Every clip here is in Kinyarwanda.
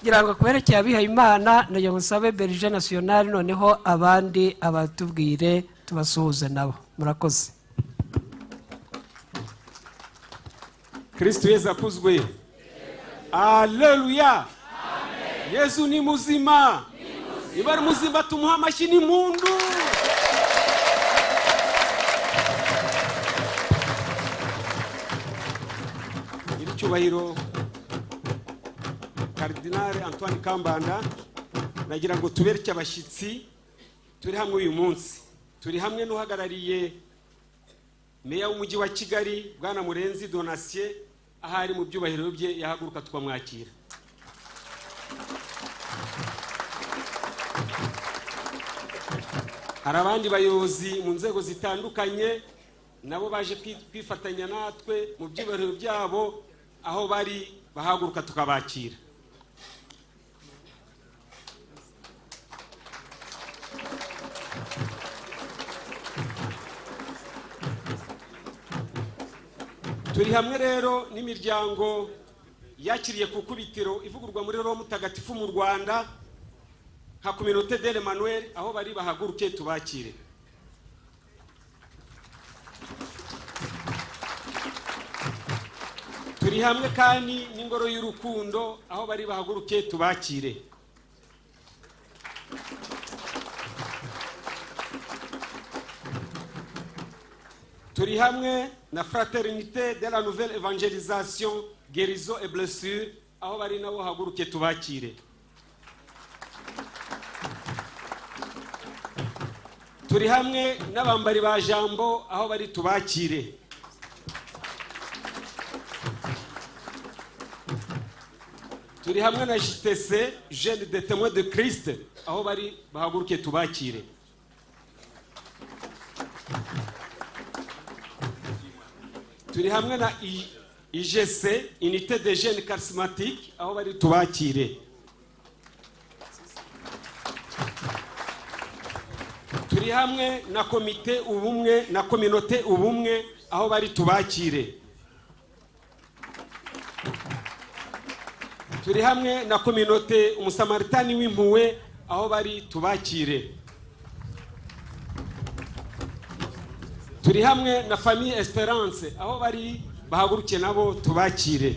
ngira ngo kuberekeye abihaye Imana nayo nsabe Berger National noneho abandi abatubwire tubasuhuze nabo. Murakoze. Kristo Yesu akuzwe. Haleluya. Amen. Yesu ni muzima. Ibari muzima tumuha amashyi n'impundu. Iricyubahiro Cardinal Antoine Kambanda, nagira ngo tubereke abashyitsi turi hamwe uyu munsi. Turi hamwe n'uhagarariye Meya w'umujyi wa Kigali Bwana Murenzi Donatien, ahari mu byubahiro bye yahaguruka twamwakira. Hari abandi bayobozi mu nzego zitandukanye nabo baje kwifatanya natwe mu byubahiro byabo, aho bari bahaguruka tukabakira. Turi hamwe rero n'imiryango yakiriye ku kubitiro ivugurwa muri Roho Mutagatifu mu Rwanda nka Communauté de l'Emmanuel, aho bari bahaguruke tubakire. Turi hamwe kandi n'ingoro y'urukundo, aho bari bahaguruke tubakire. Turi hamwe na Fraternité de la Nouvelle Évangélisation, Guérison et Blessure, aho bari nabo haguruke tubakire. Turi hamwe n'abambari ba jambo, aho bari tubakire. Turi hamwe na JTC, Jeune des Témoins de Christ, aho bari bahaguruke tubakire. Turi hamwe na IGC, Unité des Jeunes Charismatiques, aho bari tubakire. Turi hamwe na Komite Ubumwe na Communauté Ubumwe, aho bari tubakire. Turi hamwe na Communauté Umusamaritani w'Impuhwe, aho bari tubakire. Turi hamwe na Famille Espérance, aho bari bahaguruke nabo tubakire.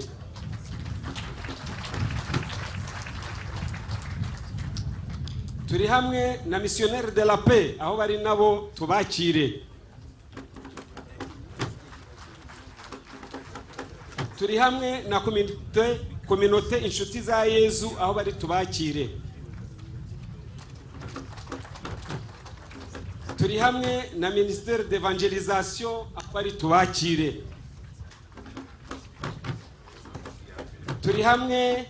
Turi hamwe na Missionnaire de la Paix, aho bari nabo tubakire. Turi hamwe na Communauté Inshuti za Yezu, aho bari tubakire. Turi hamwe na Ministère d'Évangélisation, aho bari tubakire. Turi hamwe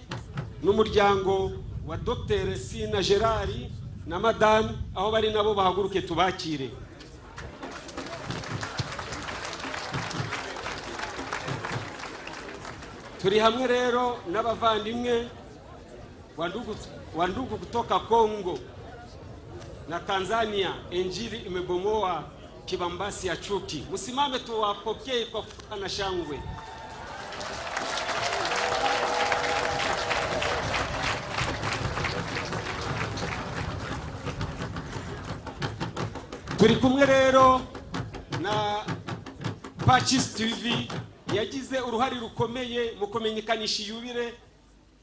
n'umuryango wa Dr. Sina Gerard na Madame, aho bari nabo bahaguruke tubakire. Turi hamwe rero n'abavandimwe wa ndugu kutoka Kongo na Tanzania, Injili imebomoa kibambasi ya chuki. Msimame tuwapokee kwa furaha na shangwe. Turi kumwe rero na Patches TV, yagize uruhari rukomeye mu kumenyekanisha yubire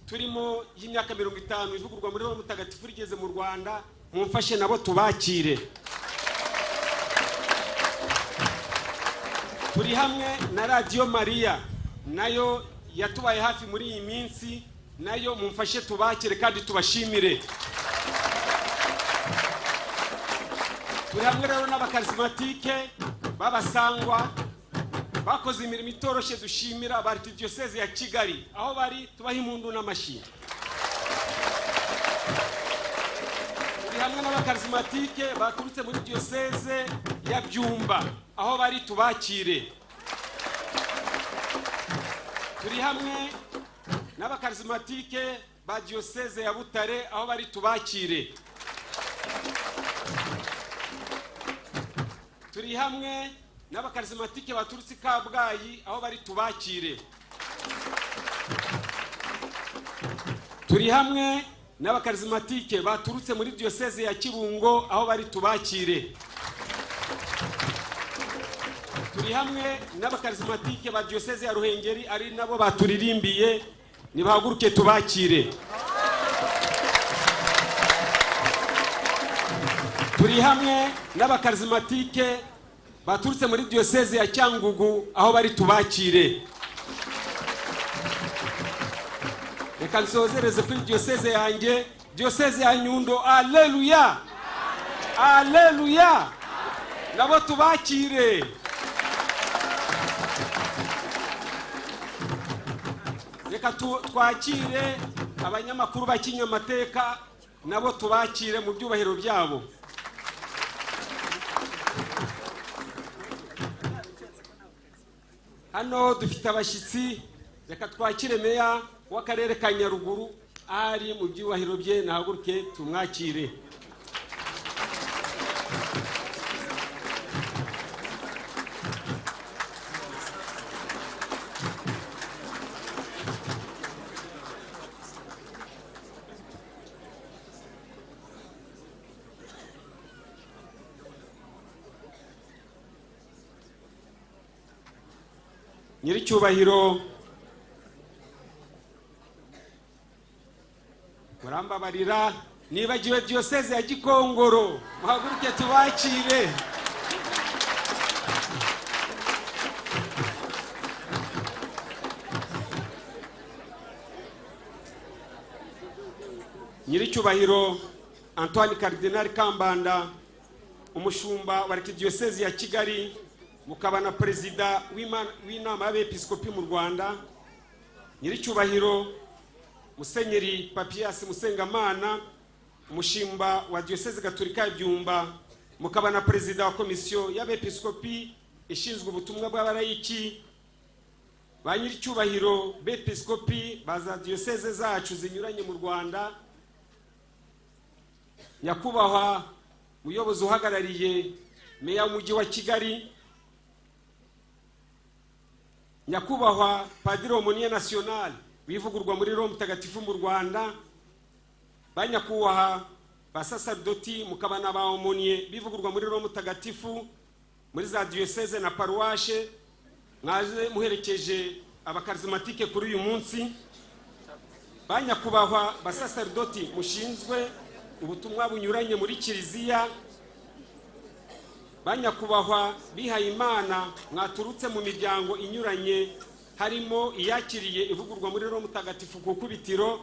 turimo y'imyaka 50 ivugurwa muri Roho Mutagatifu rigeze mu Rwanda. Mumfashe nabo tubakire. Turi hamwe na Radio Maria, nayo yatubaye hafi muri iyi minsi, nayo mumfashe tubakire kandi tubashimire. Turi hamwe rero n'abakarismatike b'abasangwa bakoze imirimo itoroshe, dushimira Archdiocese ya Kigali, aho bari tubaha impundu n'amashyi. Turi hamwe n'abakarismatike baturutse muri Diocese ya Byumba, aho bari tubakire. Turi hamwe n'abakarismatike ba Diocese ya Butare, aho bari tubakire. Turi hamwe n'abakarismatike baturutse Kabgayi, aho bari tubakire. turi hamwe n'abakarismatike baturutse muri diocese ya Kibungo aho bari tubakire. Turi hamwe n'abakarismatike ba diocese ya Ruhengeri ari nabo baturirimbiye, nibahaguruke tubakire. Turi hamwe n'abakarismatike baturutse muri diocese ya Cyangugu aho bari tubakire. Reka nsozereze kuri diocese yanjye, diocese ya Nyundo. Alleluia, alleluia, nabo tubakire. Reka twakire abanyamakuru bakinyamateka, nabo tubakire mu byubahiro byabo. Hano dufite abashyitsi, reka twakire meya w'akarere ka Nyaruguru ari mu byubahiro bye, nahaguruke tumwakire. Nyiricyubahiro murambabarira, nibagiwe diocese ya Gikongoro, muhaguruke tubakire. Nyiricyubahiro Antoine Cardinal Kambanda, umushumba wa diocese ya Kigali, mukaba na perezida w'inama y'abepiskopi mu Rwanda. Nyiricyubahiro Musenyeri Papias Musengamana, umushimba wa diocese gatolika ya Byumba, mukaba na perezida wa komisiyo y'abepiskopi ishinzwe ubutumwa bw'abarayiki. Ba nyiricyubahiro bepiskopi baza diocese zacu zinyuranye mu Rwanda, nyakubahwa muyobozi uhagarariye meya w'umujyi wa Kigali, nyakubahwa Padiri Aumônier National bivugurwa muri Rome Mutagatifu mu Rwanda, banyakubahwa basaserdoti mukaba na ba Aumônier bivugurwa muri Rome Mutagatifu muri za diocese na paruwashe, mwaje muherekeje abakarismatike kuri uyu munsi. Banyakubahwa basaserdoti mushinzwe ubutumwa bunyuranye muri kiliziya, banyakubahwa bihaye Imana mwaturutse mu miryango inyuranye, harimo iyakiriye ivugurwa muri Rome Mutagatifu ku kubitiro,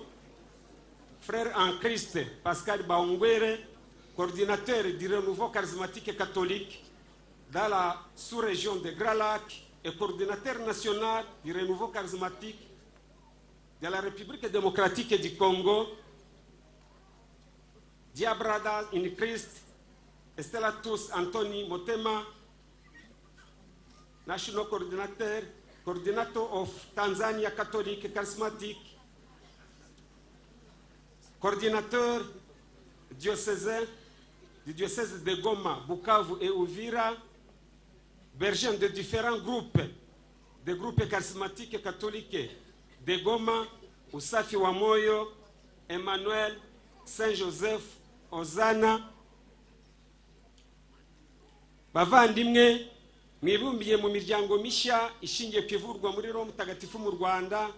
Frère en Christ Pascal Baungwere, coordinateur du renouveau charismatique catholique dans la sous-région de Grand Lac et coordinateur national du renouveau charismatique de la République démocratique du Congo. Dear brothers in Christ, Stellatus Anthony Motema, National Coordinator of Tanzania Catholic Charismatic, coordinateur diocésain du diocèse de Goma, Bukavu et Uvira, bergers de différents groupes, des groupes charismatiques catholiques de Goma, Usafi wa Moyo, Emmanuel, Saint-Joseph, Ozana. Bavandimwe mwibumbiye mu miryango mishya ishingiye kwivurwa muri Rome Mutagatifu mu Rwanda,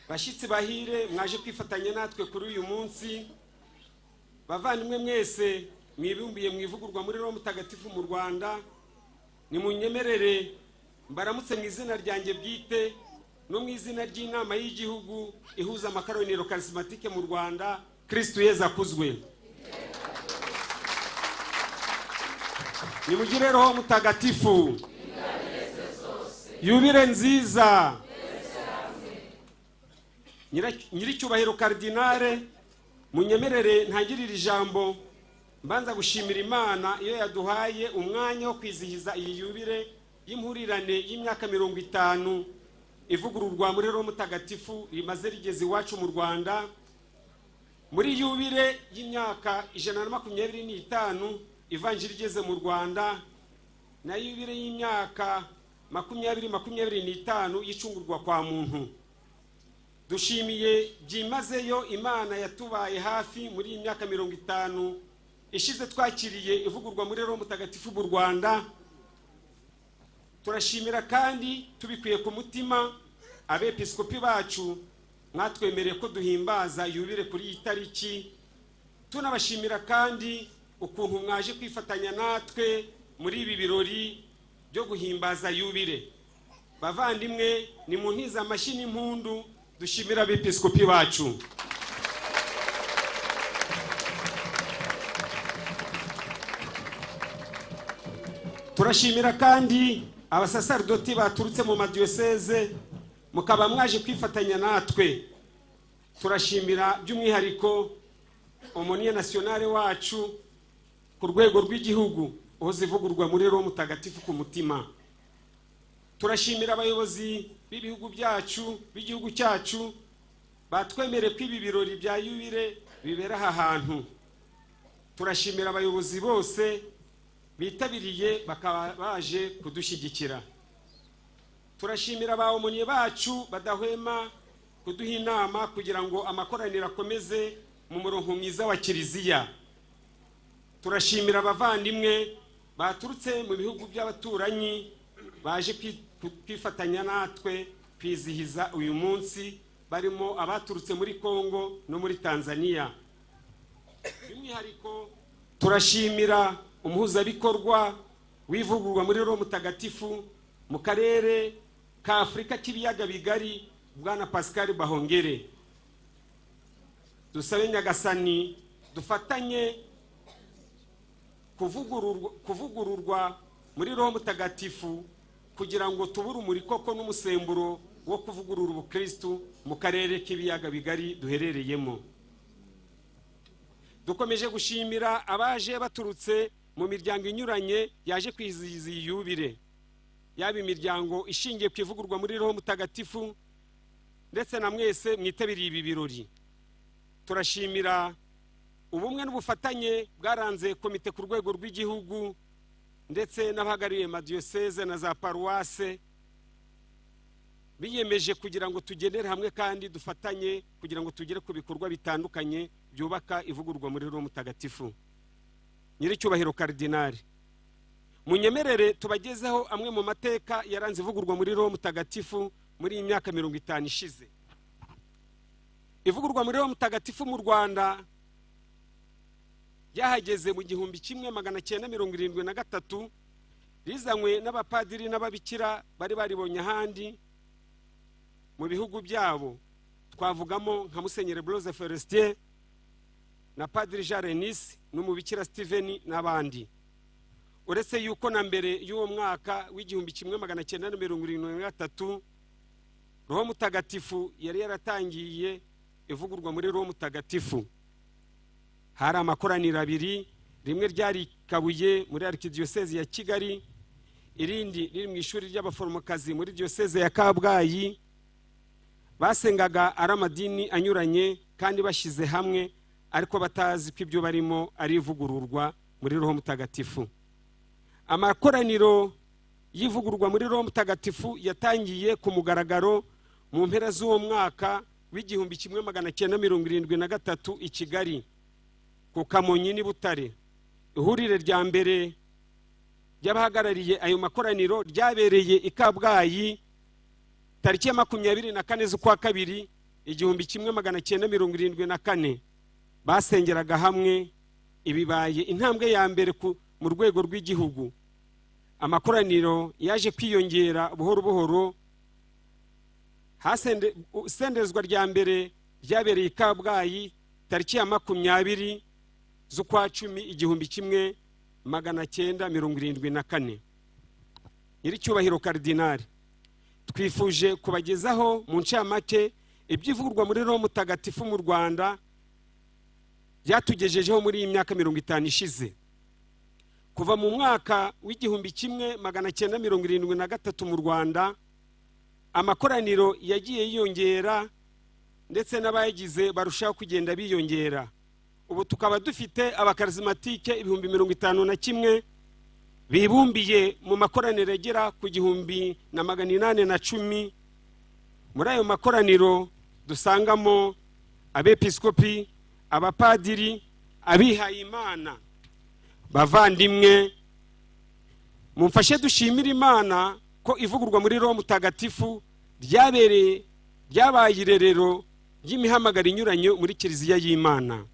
bashyitsi bahire mwaje kwifatanya natwe kuri uyu munsi. Bavandimwe mwese mwibumbiye mwivugurwa muri Rome Mutagatifu mu Rwanda, nimunyemerere mbaramutse mu izina ryanjye bwite no mu izina ry'inama y'igihugu ihuza amakaronero charismatique mu Rwanda. Kristo Yezu akuzwe. Nimugire Roho Mutagatifu, yubire nziza. Nyiricyubahiro Kardinale, munyemerere ntangirira ijambo mbanza gushimira Imana iyo yaduhaye umwanya wo kwizihiza iyi yubire y'impurirane y'imyaka 50 ivugururwa muri Rome Mutagatifu rimaze rigeze iwacu mu Rwanda. Muri yubire y'imyaka 125 ivanjiri igeze mu Rwanda, na yubire y'imyaka 2025 y'icungurwa kwa muntu. dushimiye byimazeyo Imana yatubaye hafi muri iyi myaka 50 ishize twakiriye ivugurwa muri Roho Mutagatifu mu Rwanda. Turashimira kandi tubikuye ku mutima abepiskopi bacu mwatwemereye ko duhimbaza yubire kuri iyi tariki. Tunabashimira kandi ukuntu mwaje kwifatanya natwe muri ibi birori byo guhimbaza yubire. Bavandimwe, ni mu ntiza amashyi n'impundu dushimira abepiskopi bacu. Turashimira kandi abasaserdoti baturutse mu madiyoseze mukaba mwaje kwifatanya natwe. Turashimira by'umwihariko Omoniye Nationale wacu ku rwego rw'igihugu aho zivugurwa muri Roho Mutagatifu ku mutima. Turashimira abayobozi b'ibihugu byacu b'igihugu cyacu batwemereye ko ibi birori bya yubire bibera aha hantu. Turashimira abayobozi bose bitabiriye bakaba baje kudushyigikira. Turashimira abahomoniye bacu badahwema kuduha inama kugira ngo amakoraniro akomeze mu murongo mwiza wa Kiliziya. Turashimira abavandimwe baturutse mu bihugu by'abaturanyi baje kwifatanya natwe kwizihiza uyu munsi, barimo abaturutse muri Kongo no muri Tanzania. By'umwihariko turashimira umuhuzabikorwa w'ivugurwa muri Roho Mutagatifu mu karere ka Afrika k'ibiyaga bigari, Bwana Pascal Bahongere. Dusabe Nyagasani dufatanye kuvugururwa muri Roho Mutagatifu kugira ngo tubure umurikoko n'umusemburo wo kuvugurura ubukristo mu karere k'ibiyaga bigari duherereyemo. Dukomeje gushimira abaje baturutse mu miryango inyuranye yaje kwizihiza yubire, yaba imiryango ishingiye ku ivugurwa muri Roho Mutagatifu ndetse na mwese mwitabiriye ibi birori. Turashimira ubumwe n'ubufatanye bwaranze komite ku rwego rw'igihugu ndetse n'abahagariye madiyoseze na za paruwase, biyemeje kugira ngo tugendere hamwe kandi dufatanye kugira ngo tugere ku bikorwa bitandukanye byubaka ivugurwa muri Roho Mutagatifu. Nyiricyubahiro Kardinali, munyemerere tubagezeho amwe mu mateka yaranze ivugurwa muri Roho Mutagatifu muri iyi myaka 50 ishize. Ivugurwa muri Roho Mutagatifu mu Rwanda yahageze mu 1973 rizanywe n'abapadiri n'ababikira bari baribonye ahandi mu bihugu byabo. Twavugamo nka Musenyeri Blaise Forestier na Padiri Jean Renis n'umubikira Steven n'abandi. Uretse yuko na mbere y'uwo mwaka w'1973 Roho Mutagatifu yari yaratangiye ivugurwa muri Roho Mutagatifu. Hari amakoraniro abiri, rimwe ryari Kabuye muri Arkidiocese ya Kigali, irindi riri mu ishuri ry'abaforomokazi muri Diocese ya Kabgayi. Basengaga ari amadini anyuranye kandi bashize hamwe, ariko batazi ko ibyo barimo ari ivugururwa muri Roho Mutagatifu. Amakoraniro y'ivugururwa muri Roho Mutagatifu yatangiye ku mugaragaro mu mpera z'uwo mwaka w'1973 i Kigali ku Kamonyi ni Butare. Ihurire rya mbere ry'abahagarariye ayo makoraniro ryabereye i Kabgayi tariki ya 24 z'ukwa kabiri 1974. Basengeraga hamwe, ibibaye intambwe ya mbere mu rwego rw'igihugu. Amakoraniro yaje kwiyongera buhoro buhoro. Sendezwa rya mbere ryabereye i Kabgayi tariki ya 20 z'ukwa 10 1974. Nyiricyubahiro Kardinali, twifuje kubagezaho mu ncamake ibyivugurwa muri Roho Mutagatifu mu Rwanda byatugejejeho muri iyi myaka 50 ishize. Kuva mu mwaka w'1973 mu Rwanda, amakoraniro yagiye yiyongera ndetse n'abayigize barushaho kugenda biyongera. Ubu tukaba dufite abakarismatike 51,000 bibumbiye mu makoraniro agera ku 1810. Muri ayo makoraniro dusangamo abepiskopi, abapadiri, abihaye Imana. Bavandimwe, mumfashe dushimira Imana ko ivugurwa muri Roho Mutagatifu ryabaye irerero ry'imihamagaro inyuranye muri Kiliziya y'Imana.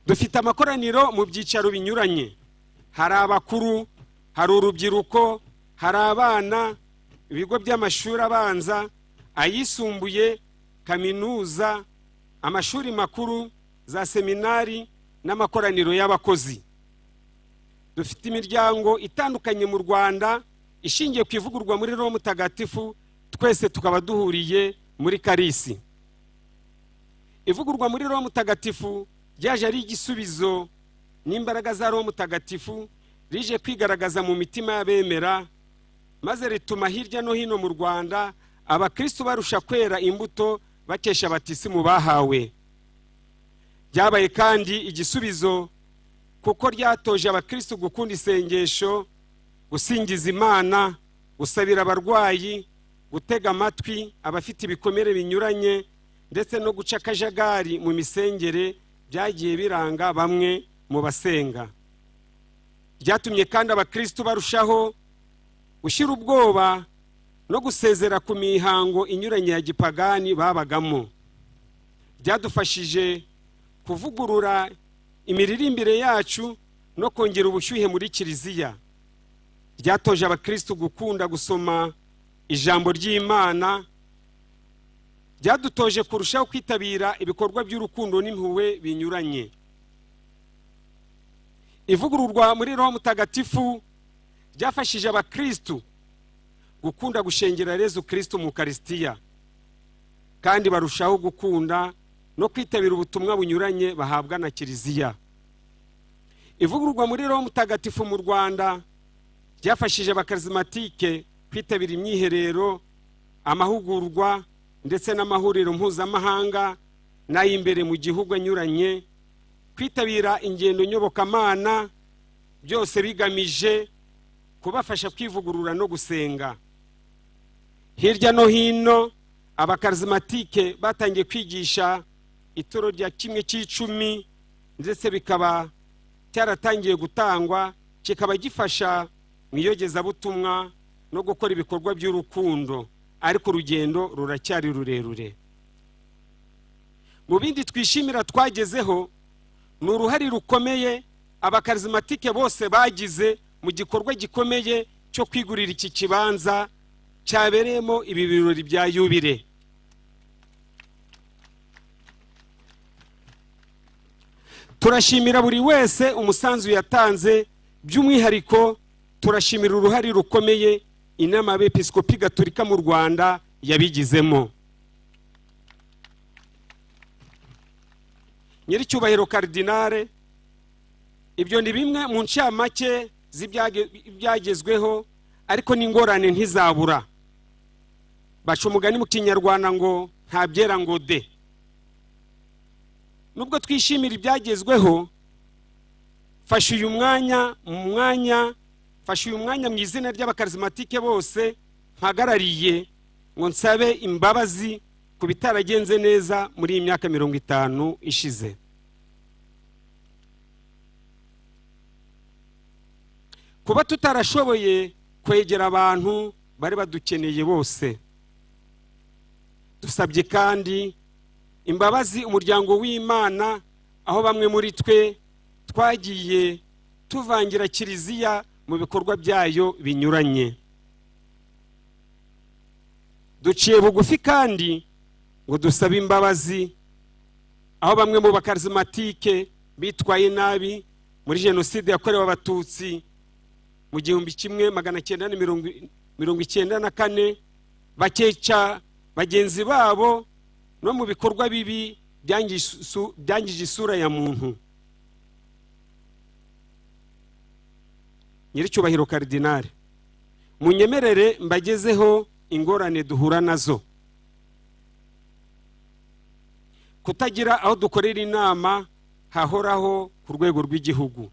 Dufite amakoraniro mu byicaro binyuranye. Hari abakuru, hari urubyiruko, hari abana, ibigo by'amashuri abanza, ayisumbuye, kaminuza, amashuri makuru, za seminari n'amakoraniro y'abakozi. Dufite imiryango itandukanye mu Rwanda ishingiye ku ivugurwa muri Roho Mutagatifu, twese tukaba duhuriye muri Karisi. Ivugurwa muri Roho Mutagatifu ryaje ari igisubizo n'imbaraga za Roho Mutagatifu rije kwigaragaza mu mitima y'abemera, maze rituma hirya no hino mu Rwanda abakristo barusha kwera imbuto bakesha batisimu bahawe. Byabaye kandi igisubizo kuko ryatoje abakristo gukunda isengesho, gusingiza Imana, gusabira abarwayi, gutega amatwi abafite ibikomere binyuranye, ndetse no guca akajagari mu misengere byagiye biranga bamwe mu basenga. Byatumye kandi abakristo barushaho gushyira ubwoba no gusezera ku mihango inyuranye ya gipagani babagamo. Byadufashije kuvugurura imiririmbire yacu no kongera ubushyuhe muri Kiliziya. Byatoje abakristo gukunda gusoma ijambo ry'Imana. Byadutoje kurushaho kwitabira ibikorwa by'urukundo n'impuhwe binyuranye. Ivugururwa muri Roho Mutagatifu byafashije abakristo gukunda gushengera Yezu Kristo mu Eucharistia, kandi barushaho gukunda no kwitabira ubutumwa bunyuranye bahabwa na Kiliziya. Ivugururwa muri Roho Mutagatifu mu Rwanda byafashije abakarismatike kwitabira imyiherero, amahugurwa ndetse n'amahuriro mpuzamahanga n'ay'imbere mu gihugu anyuranye, kwitabira ingendo nyobokamana, byose bigamije kubafasha kwivugurura no gusenga. Hirya no hino abakarismatike batangiye kwigisha ituro rya 1/10, ndetse bikaba cyaratangiye gutangwa, kikaba gifasha mu iyogezabutumwa no gukora ibikorwa by'urukundo, ariko urugendo ruracyari rurerure. Mu bindi twishimira twagezeho ni uruhare rukomeye abakarismatike bose bagize mu gikorwa gikomeye cyo kwigurira iki kibanza cyabereyemo ibi birori bya Yubile. Turashimira buri wese umusanzu yatanze, by'umwihariko turashimira uruhare rukomeye inama y'Abepiskopi Gatolika mu Rwanda yabigizemo. Nyiricyubahiro Kardinale, ibyo ni bimwe mu ncamake z'ibyagezweho, ariko n'ingorane ntizabura. Baca umugani mu Kinyarwanda ngo nta byera ngo de. Nubwo twishimira ibyagezweho, fasha uyu mwanya mu izina ry'abakarismatike bose mpagarariye ngo nsabe imbabazi ku bitaragenze neza muri iyi myaka 50 ishize. Kuba tutarashoboye kwegera abantu bari badukeneye bose. Dusabye kandi imbabazi umuryango w'Imana, aho bamwe muri twe twagiye tuvangira Kiliziya mu bikorwa byayo binyuranye. Duciye bugufi kandi ngo dusabe imbabazi aho bamwe mu bakarismatike bitwaye nabi muri jenoside yakorewe abatutsi mu 1994, bakeca bagenzi babo no mu bikorwa bibi byangije isura ya muntu. Nyiricyubahiro Kardinale, munyemerere mbagezeho ingorane duhura nazo. Kutagira aho dukorera inama hahoraho ku rwego rw'igihugu.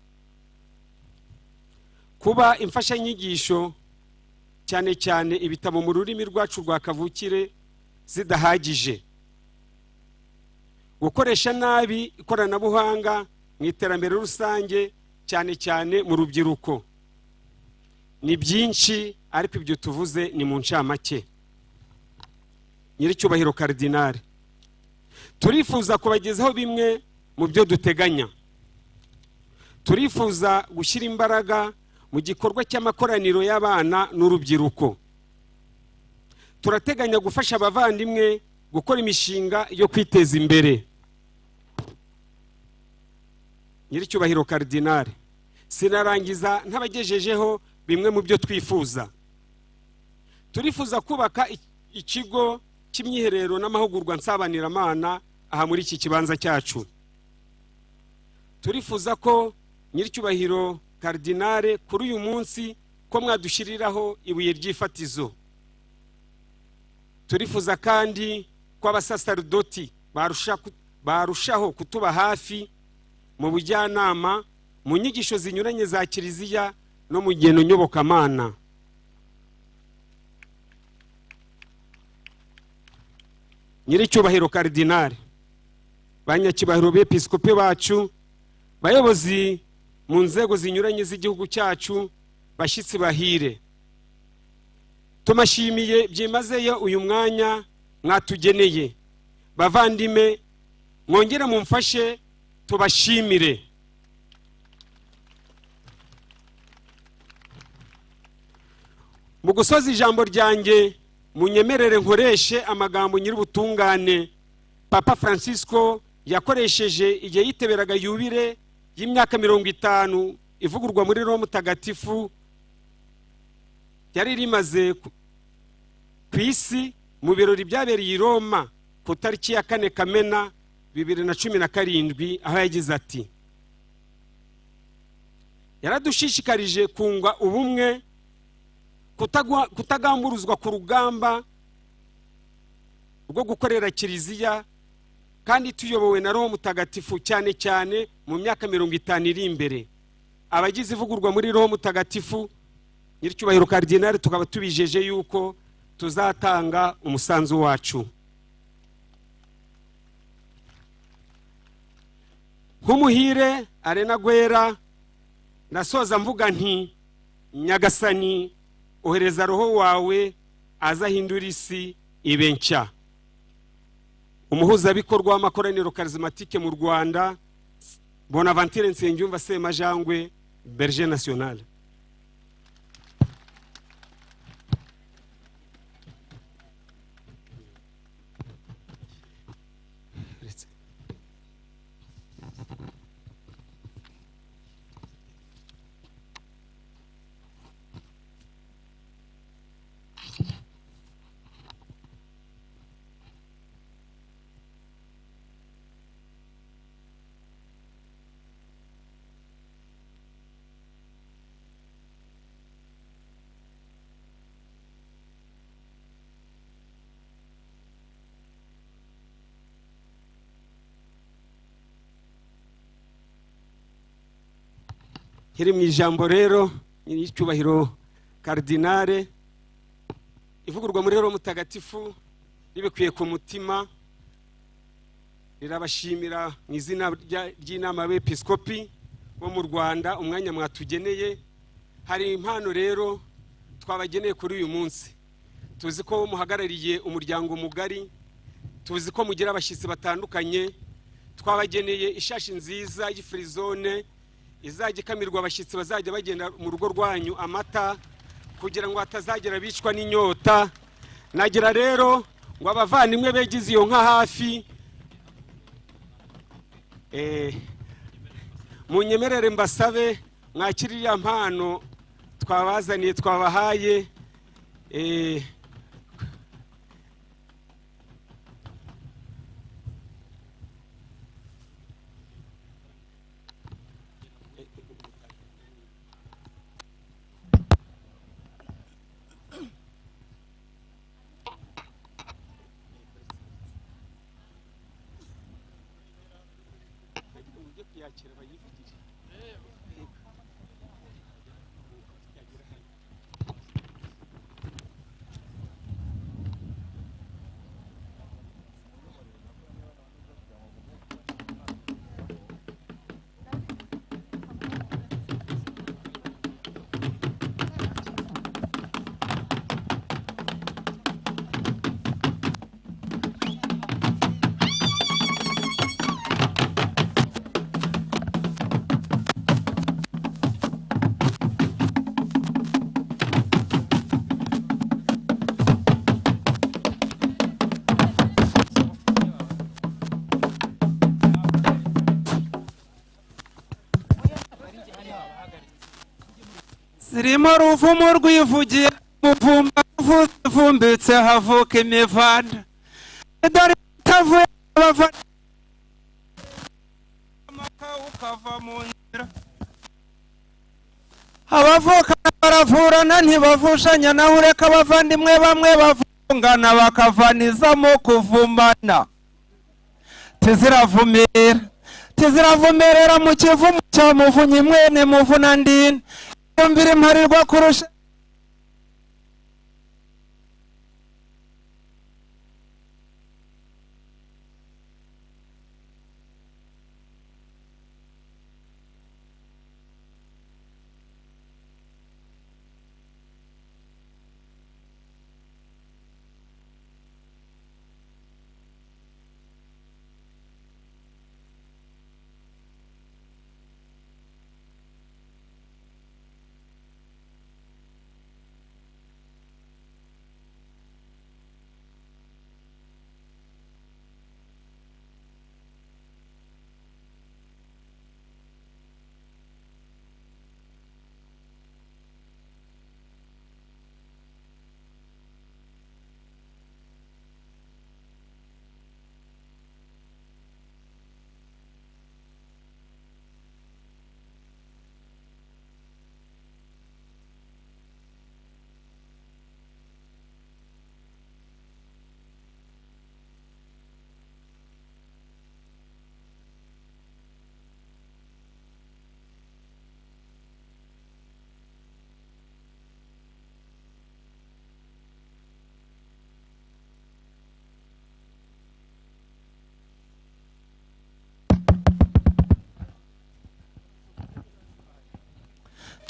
Kuba imfashanyigisho cyane cyane ibitabo mu rurimi rwacu rwa kavukire zidahagije, gukoresha nabi ikoranabuhanga mu iterambere rusange cyane cyane mu rubyiruko. Ni byinshi ariko ibyo tuvuze ni mu ncamake. Nyiricyubahiro Karidinali, turifuza kubagezaho bimwe mu byo duteganya. Turifuza gushyira imbaraga mu gikorwa cy'amakoraniro y'abana n'urubyiruko. Turateganya gufasha abavandimwe gukora imishinga yo kwiteza imbere. Nyiricyubahiro Karidinali, sinarangiza ntabagejejeho bimwe mu byo twifuza. Turifuza kubaka ikigo cy'imyiherero n'amahugurwa nsabaniramana aha muri iki kibanza cyacu. Turifuza ko Nyiricyubahiro Karidinali kuri uyu munsi ko mwadushyiriraho ibuye ry'ifatizo. Turifuza kandi ko abasaserdoti barushaho kutuba hafi mu bujyanama, mu nyigisho zinyuranye za kiliziya no mu ngendo nyobokamana. Nyiricyubahiro Karidinali, banyacyubahiro b'episkopi bacu, bayobozi mu nzego zinyuranye z'igihugu cyacu, bashyitsi bahire, tumashimiye byimazeyo uyu mwanya mwatugeneye. Bavandime, mwongere mumfashe tubashimire. Mu gusoza ijambo ryanjye, munyemerere nkoreshe amagambo nyir'ubutungane Papa Francisco yakoresheje igihe yiteberaga yubire y'imyaka 50 ivugurwa muri Roma Mutagatifu yari rimaze ku isi mu birori byabereye i Roma ku tariki ya 4 Kamena 2017, aho yagize ati: yaradushishikarije kungwa ubumwe, kutagamburuzwa ku rugamba rwo gukorera kiliziya, kandi tuyobowe na Roho Mutagatifu cyane cyane mu myaka 50 iri imbere. Abagize ivugurwa muri Roho Mutagatifu, Nyiricyubahiro Karidinali, tukaba tubijeje yuko tuzatanga umusanzu wacu. Nk'umuhire Arena Gwera, nasoza mvuga nti: Nyagasani, ohereza roho wawe azahindura isi ibe nshya. Umuhuzabikorwa w'amakoraniro karismatike mu Rwanda, Bonaventure Nsengiyumva Semajangwe, Berger National. Hiri mu ijambo rero Nyiricyubahiro Karidinali, ivugurwa muri Roho Mutagatifu ribikuye ku mutima, rirabashimira mu izina ry'inama y'abepiskopi bo mu Rwanda umwanya mwatugeneye. Hari impano rero twabageneye kuri uyu munsi. Tuzi ko muhagarariye umuryango mugari, tuzi ko mugira abashyitsi batandukanye. Twabageneye ishashi nziza y'ifrizone izajya ikamirwa abashyitsi bazajya bagenda mu rugo rwanyu amata, kugira ngo hatazagera bicwa n'inyota. Nagira rero ngo abavandimwe begize iyo nka hafi, munyemerere mbasabe mwakirira mpano twabazaniye, twabahaye. zirimo ruvumo rwivugiye muvumba ruvumbitse havuka imivanda dore tavuye abavana ukava mu nzira abavuka baravurana ntibavushanya naho ureka abavandimwe bamwe bavungana bakavanizamo kuvumbana tiziravumerera mu kivumu cya muvunyi mwene muvuna ndini iyo mbiri mparirwa kurusha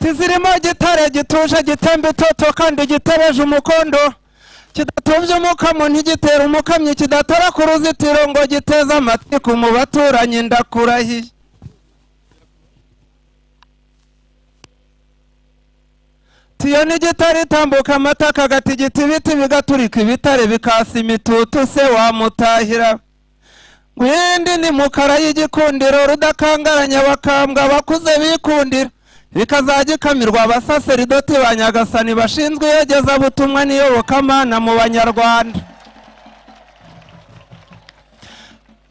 tizirimo gitare gituje gitemba itoto kandi gitereje umukondo kidatubye umukamo ntigitera umukamyi kidatora ku ruzitiro ngo giteze amatiku mu baturanyi ndakurahiye tiyo n'igitare itambuka amata kagatigita ibiti bigaturika ibitare bikasa imitutu se wamutahira ngwindi ni mukara y'igikundiro rudakangaranya bakambwa bakuze bikundira bikazajya ikamirwa abasaseridoti ba Nyagasani bashinzwe iyogezabutumwa n'iyobokamana mu banyarwanda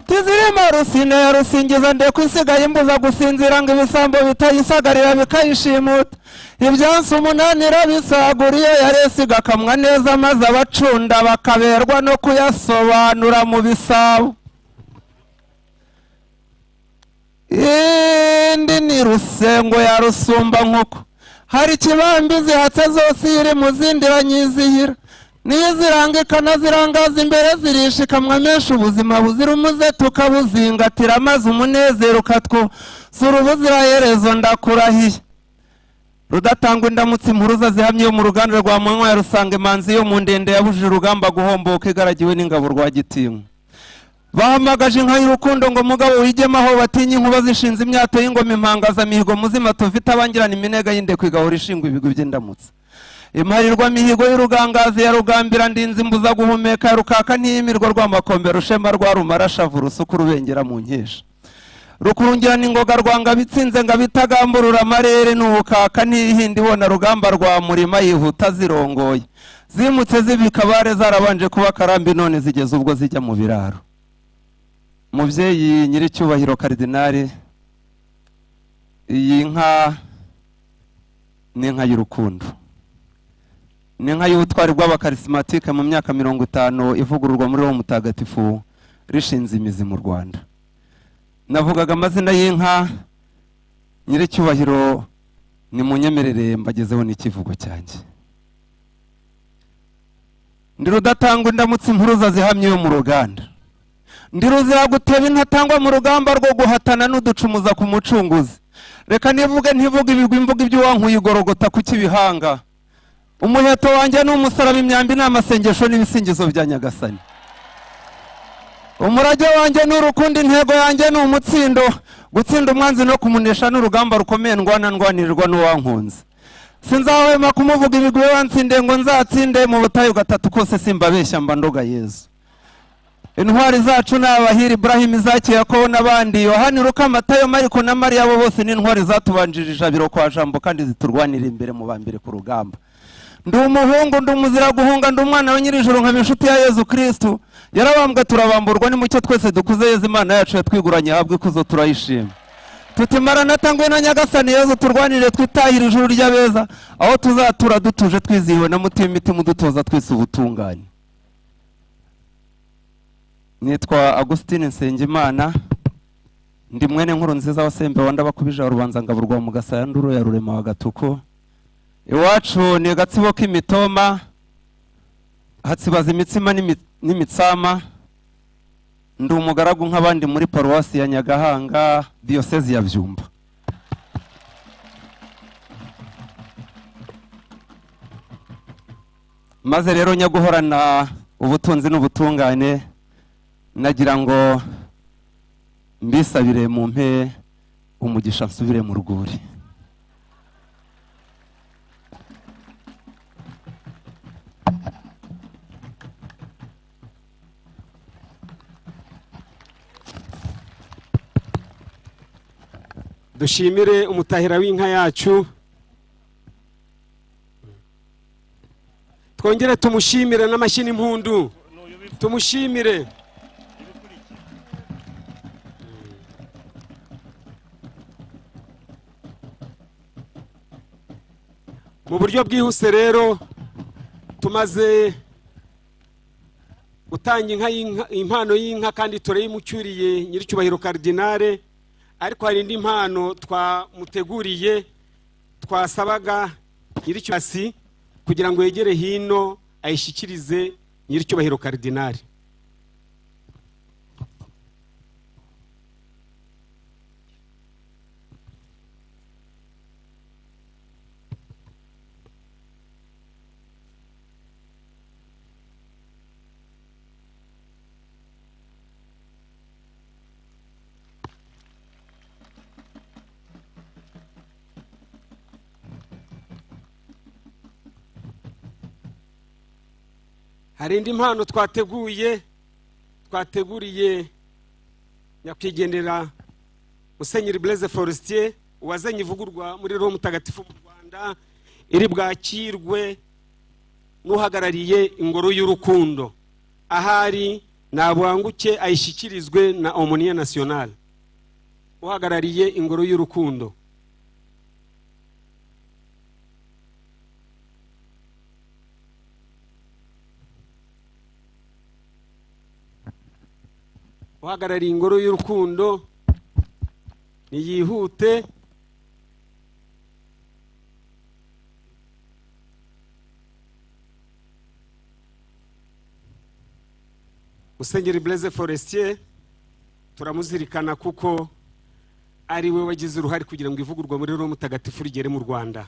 tizirimo rusine ya rusingiza ndeko isigaye imbuza gusinzira ngo ibisambo bitayisagarira bikayishimuta ibyansi umunaniro bisaguriye yaresi igakamwa neza maze abacunda bakaberwa no kuyasobanura mu bisabo indi ni rusengo ya rusumba nkuko hari kibambi zihatse zose iri mu zindira nyizihira nizirangikana zirangaza imbere zirishikamwa menshi ubuzima buzira umuze tukabuzingatira maze umunezero ukatwuzura ubuziraherezo ndakurahiye rudatangwa indamutsi impuruza zihamye yo mu ruganda rwa manywa ya rusanga imanzi yo mu ndende yabujije urugamba guhomboka igaragiwe n'ingabo rwa Gitinywa bahamagaje inka y'urukundo ngo mugabo wigema aho batinye inkuba zishinze imyato y'ingoma impangaza mihigo muzima tufite abangirana iminega y'indekwe igahora ishingwa ibigwi by'indamutsi imparirwa mihigo y'urugangazi ya rugambira ndinzi mbuza guhumeka ya rukaka n'iyimirwa rw'amakombe rushema rwa rumarashavu rusuku rubengera mu nkesha rukurungirana ingoga rwanga bitsinze ngo bitagamburura amarere n'ubukaka n'ihindi ibona rugamba rwa murima yihuta zirongoye zimutse zibikabare zarabanje kuba karambi none zigeze ubwo zijya mu biraro muvyeyi nyiricyubahiro Karidinali iyi nka ni inka y'urukundo ni inka y'ubutwari bw'abakarismatike mu myaka 50 ivugururwa muri wo mutagatifu rishinze imizi mu Rwanda navugaga amazina y'inka nyiricyubahiro ni munyemerere mbagezeho n'ikivugo cyanjye ndi rudatangwa indamutsi impuruza zihamye yo mu ruganda ndi ruzira guteba intatangwa mu rugamba rwo guhatana n'uducumuza ku mucunguzi reka nivuge ntivuge ibigwi imvuga iby'uwankuye igorogota ku kibihanga umuheto wanjye n'umusaraba imyambi n'amasengesho n'ibisingizo bya Nyagasani umurage wanjye n'urukundo intego yanjye n'umutsindo gutsinda umwanzi no kumunesha n'urugamba rukomeye ndwanirwa n'uwankunze sinzahwema kumuvuga ibigwi wansinde ngo nzatsinde mu butayu gatatu kose simbabeshya mba ndoga Yezu intwari zacu ni abahiri Ibrahim, Izaki, Yakobo n'abandi, Yohani, Luka, Matayo, Mariko na Mariya, abo bose ni intwari zatubanjirije abiro kwa jambo kandi ziturwanira imbere mu bambere ku rugamba. Ndi umuhungu, ndi umuzira guhunga, ndi umwana wa nyirijuru nka inshuti ya Yezu Kristo, yarabambwe turabamburwa nimucyo twese dukuze Yezu Imana yacu yatwiguranye habwe kuzo turayishima. Tutimara natangwe na Nyagasani Yezu turwanire twitahira ijuru ry'abeza, aho tuzatura dutuje twizihiwe na mutima imitima dutoza twese ubutunganye. Nitwa Augustine Nsengimana, ndi mwene nkuru nziza wa Sembe wanda bakubije urubanza ngaburwa mu Gasaya nduro ya Rurema wa Gatuko. Iwacu ni Gatsibo k'imitoma, hatsibaza imitsima n'imitsama. Ndi umugaragu nk'abandi muri paruwasi ya Nyagahanga, diyosezi ya Byumba. Maze rero nyaguhorana ubutunzi n'ubutungane, nagira ngo mbisabire mu mpe umugisha nsubire mu rwuri. Dushimire umutahira w'inka yacu, twongere tumushimire n'amashyi n'impundu, tumushimire. Mu buryo bwihuse rero tumaze gutanga impano y'inka kandi turayimucyuriye nyiricyubahiro Kardinale, ariko hari indi mpano twamuteguriye twasabaga nyiricyubahiro kugira ngo yegere hino ayishyikirize nyiricyubahiro Kardinale. Hari indi mpano twateguriye nyakwigendera Musenyeri Blaise Forestier wazanye ivugurwa muri Roho Mutagatifu mu Rwanda, iri bwakirwe n'uhagarariye ingoro y'urukundo. Ahari nabwanguke ayishyikirizwe na Aumônier National uhagarariye ingoro y'urukundo. Uhagarariye ingoro y'urukundo niyihute. Musenyeri Blaise Forestier turamuzirikana kuko ari we wagize uruhare kugira ngo ivugurwa muri Roho Mutagatifu rigere mu Rwanda.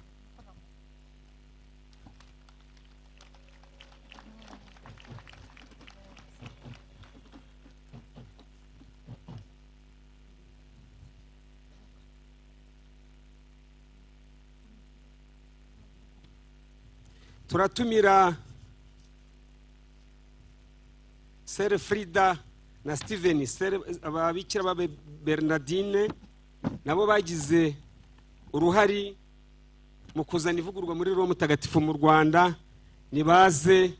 Turatumira Sere Frida na Steven, ababikira babe Bernardine, nabo bagize uruhari mu kuzana ivugurwa muri Roho Mutagatifu mu Rwanda. Nibaze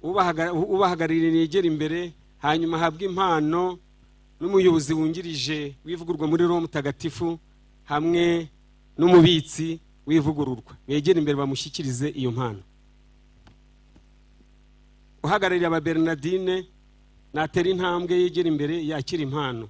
ubahagararira yegera imbere, hanyuma habwe impano n'umuyobozi wungirije w'ivugurwa muri Roho Mutagatifu hamwe n'umubitsi w'ivugururwa. Yegera imbere bamushyikirize iyo mpano. Uhagararira aba Bernardine natera intambwe yegera imbere yakira impano.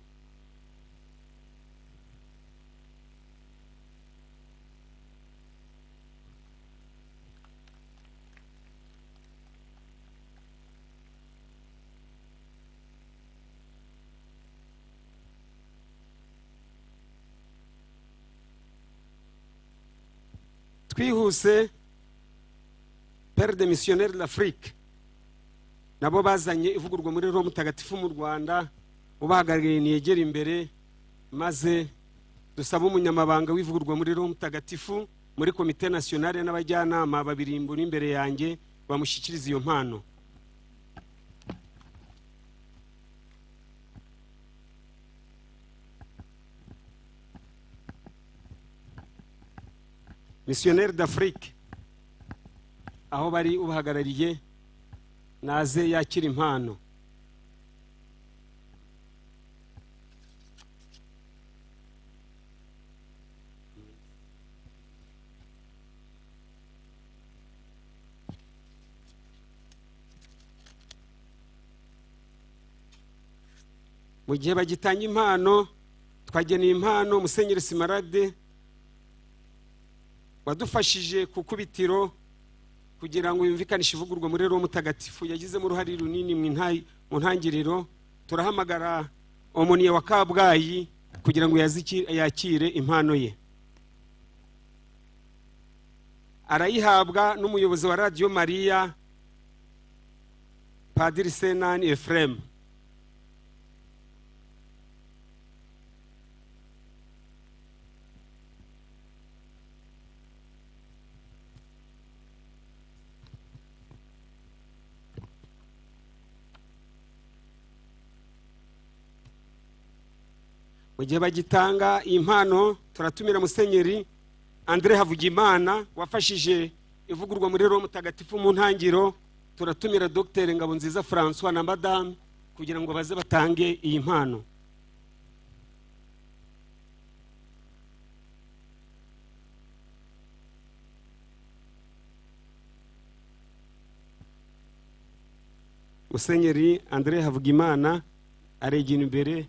Twihuse Père de Missionnaire de l'Afrique nabo bazanye ivugurwa muri Roho Mutagatifu mu Rwanda, ubahagarariye niyegera imbere maze dusaba umunyamabanga w'ivugurwa muri Roho Mutagatifu muri Komite Nationale n'abajyanama babirimbura imbere yanjye bamushyikiriza iyo mpano. missionnaire d'Afrique aho bari ubahagarariye naze yakira impano. Mu gihe bagitanga impano, twageneye impano Musenyeri Simaragde wadufashije ku kubitiro kugira ngo yumvikanishe ivugurwa muri Roho Mutagatifu, yagizemo uruhare runini mu ntangiriro. Turahamagara Omoniye wa Kabgayi kugira ngo yakire impano ye. Arayihabwa n'umuyobozi wa Radio Maria Padiri Senani Ephraim. Mu gihe bagitanga impano, turatumira Musenyeri Andre Havugimana wafashije ivugurwa muri Roho Mutagatifu mu ntangiro. Turatumira Dr Ngabonziza François na Madame kugira ngo baze batange iyi mpano. Musenyeri Andre Havugimana aregina imbere.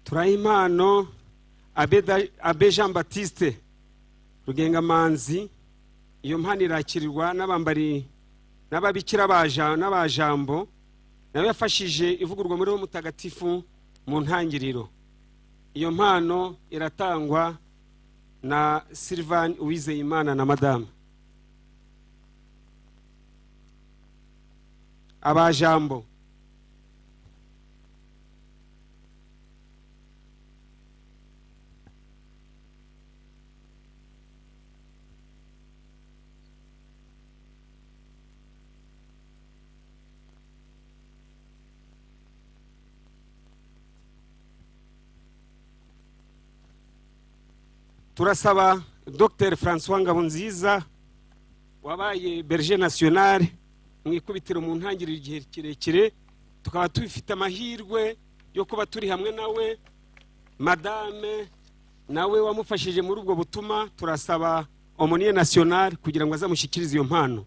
Turayimano Abe Jean Baptiste Rugengamanzi. Iyo mpano irakirirwa n'abambari n'ababikira n'abajambo, nawe yafashije ivugurwa muri Roho Mutagatifu mu ntangiriro. Iyo mpano iratangwa na Sylvain Uwizeyimana na Madame. Abajambo turasaba Dr François Ngabonziza wabaye Berger National mu ikubitiro mu ntangiriro igihe kirekire, tukaba tubifite amahirwe yo kuba turi hamwe nawe. Madame nawe wamufashije muri ubwo butuma, turasaba Omoniye National kugira ngo azamushyikirize iyo mpano.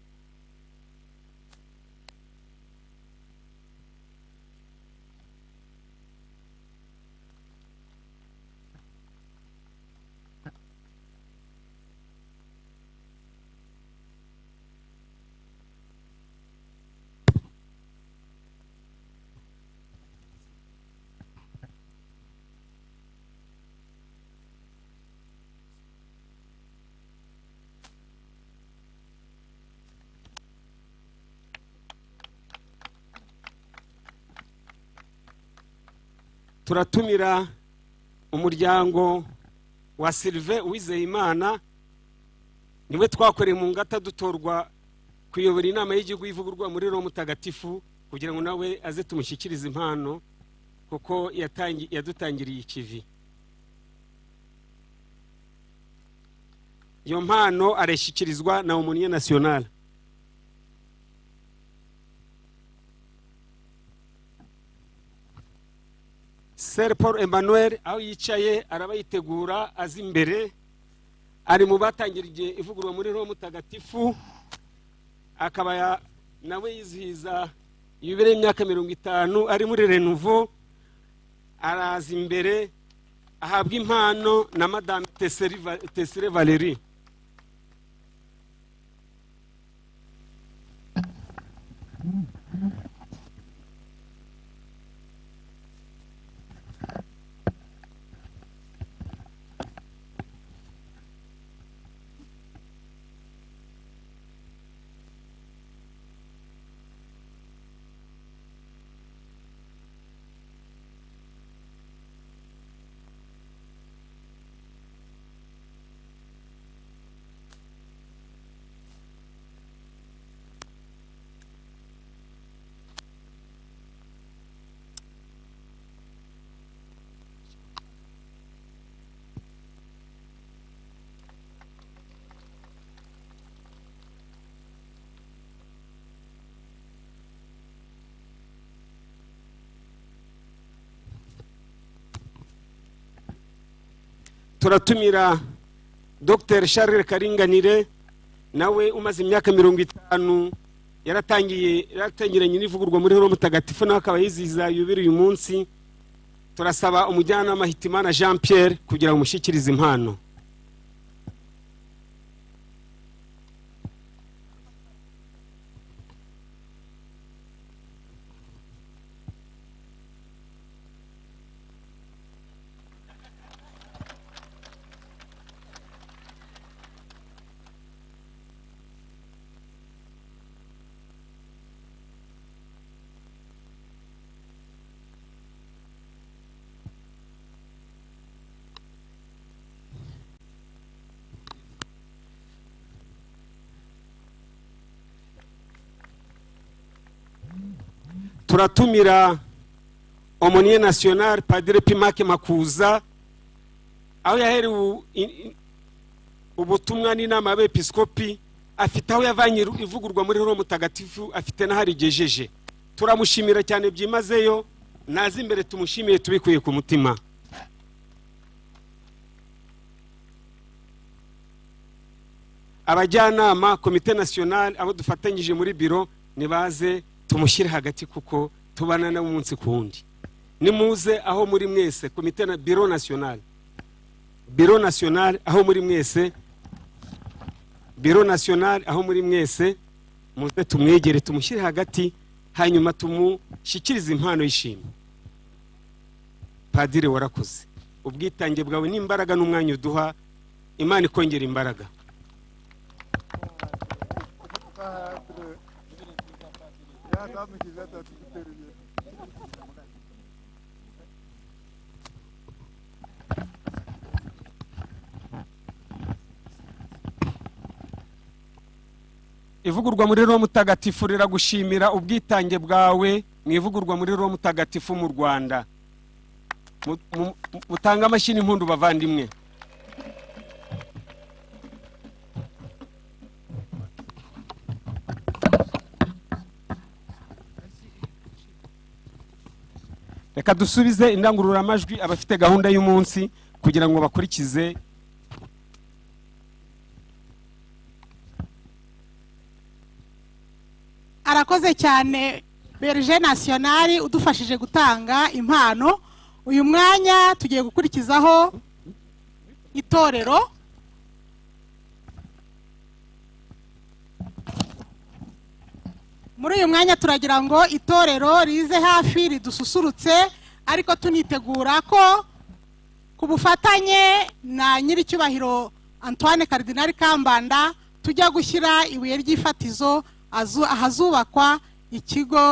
Turatumira umuryango wa Sylvain Uwizeyimana, niwe twakoreye mu ngata dutorwa kuyobora inama y'igihugu y'ivugurwa muri Roho Mutagatifu, kugira ngo nawe aze tumushyikirize impano kuko yadutangiriye ikivi. Iyo mpano arashyikirizwa na Omoniye National. Sir Paul Emmanuel aho yicaye araba yitegura azi imbere, ari mu batangiriye ivugurwa muri Roho Mutagatifu, akaba nawe yizihiza yubile y'imyaka 50 ari muri Renouveau. Araza imbere ahabwa impano na Madame Tessere Valérie. turatumira Dr. Charles Karinganire nawe umaze imyaka 50 yaratangiranye n'ivugurwa muri Roho Mutagatifu nawe akaba yizihiza yubire uyu munsi. Turasaba umujyanama Hitimana Jean Pierre kugira ngo mushyikirize impano. Turatumira Aumônier National Padre Pimake Makuza aho yaherewe ubutumwa n'inama y'abepiskopi, afite aho yavanye ivugurwa muri Roho Mutagatifu, afite n'aharigejeje. Turamushimira cyane byimazeyo, nazi imbere tumushimiye tubikuye ku mutima. Abajyanama Komite National abo dufatanyije muri biro nibaze tumushyire hagati kuko tubana na umunsi ku wundi. Nimuze aho muri mwese Komite na Biro National aho muri mwese, Biro National aho muri mwese, muze tumwegere tumushyire hagati, hanyuma tumushyikirize impano y'ishimwe. Padiri warakoze, ubwitange bwawe n'imbaraga n'umwanya uduha, Imana ikongera imbaraga. Ivugurwa muri Roho Mutagatifu riragushimira ubwitange bwawe mu ivugurwa muri Roho Mutagatifu mu Rwanda. Mutanga amashyi n'impundu bavandimwe. Reka dusubize indangurura amajwi abafite gahunda y'umunsi kugira ngo bakurikize. Arakoze cyane Berger National udufashije gutanga impano. Uyu mwanya tugiye gukurikizaho itorero. Muri uyu mwanya turagira ngo itorero rize hafi ridususurutse, ariko tunitegura ko ku bufatanye na nyiricyubahiro Antoine Cardinal Kambanda tujya gushyira ibuye ry'ifatizo ahazubakwa ikigo